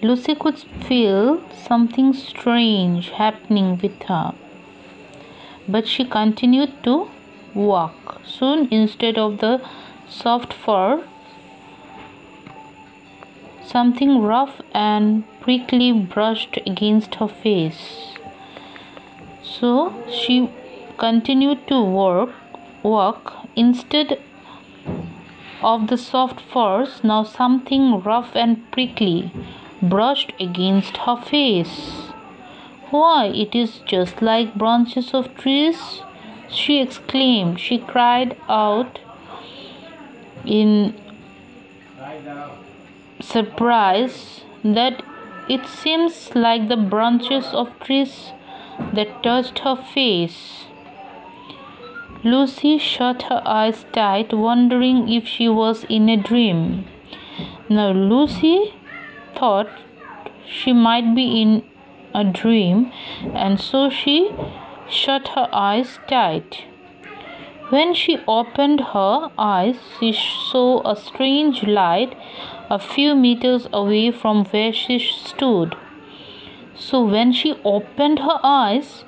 Lucy could feel something strange happening with her, but she continued to walk. Soon, instead of the soft fur, something rough and prickly brushed against her face. So she continued to walk. Instead of the soft furs, now something rough and prickly brushed against her face. Why, it is just like branches of trees, she exclaimed. She cried out in surprise that it seems like the branches of trees that touched her face. Lucy shut her eyes tight, wondering if she was in a dream. Now Lucy thought she might be in a dream, and so she shut her eyes tight. When she opened her eyes, she saw a strange light a few meters away from where she stood. So when she opened her eyes,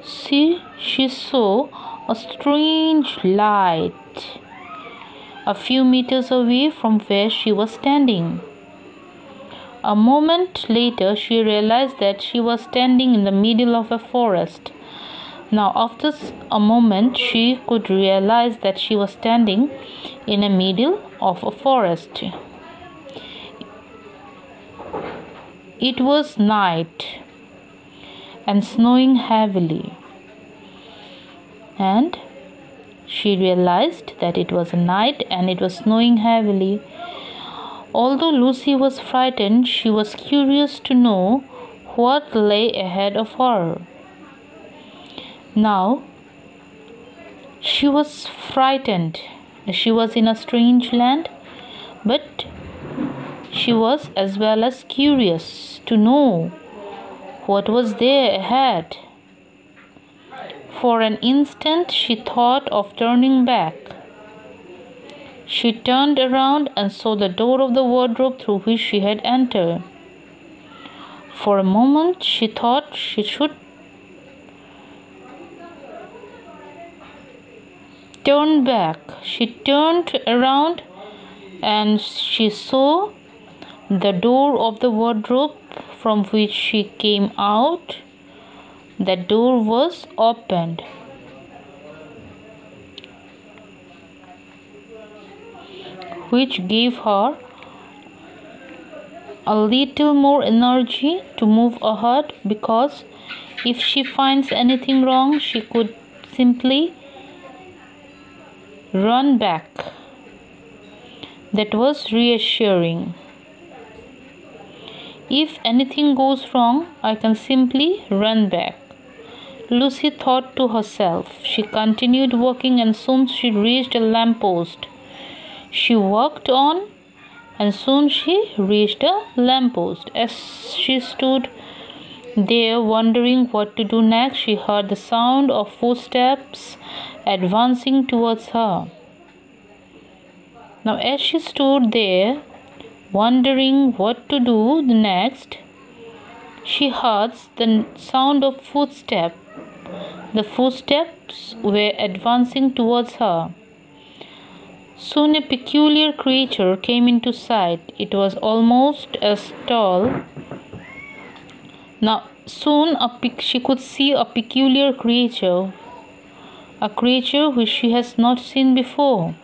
she saw a strange light a few meters away from where she was standing. A moment later, she realized that she was standing in the middle of a forest. Now, after a moment, she could realize that she was standing in the middle of a forest. It was night and snowing heavily, and she realized that it was night and it was snowing heavily. Although Lucy was frightened, she was curious to know what lay ahead of her. Now, she was frightened. She was in a strange land, but she was as well as curious to know what was there ahead. For an instant, she thought of turning back. She turned around and saw the door of the wardrobe through which she had entered. For a moment, she thought she should turn back. She turned around and she saw the door of the wardrobe from which she came out. The door was opened. Which gave her a little more energy to move ahead, because if she finds anything wrong, she could simply run back. That was reassuring. If anything goes wrong, I can simply run back, Lucy thought to herself. She continued walking, and soon she reached a lamppost. She walked on, and soon she reached a lamppost. As she stood there wondering what to do next, she heard the sound of footsteps advancing towards her. Now, as she stood there wondering what to do next, she heard the sound of footsteps. The footsteps were advancing towards her. Soon a peculiar creature came into sight. It was almost as tall. Now, soon she could see a peculiar creature, a creature which she has not seen before.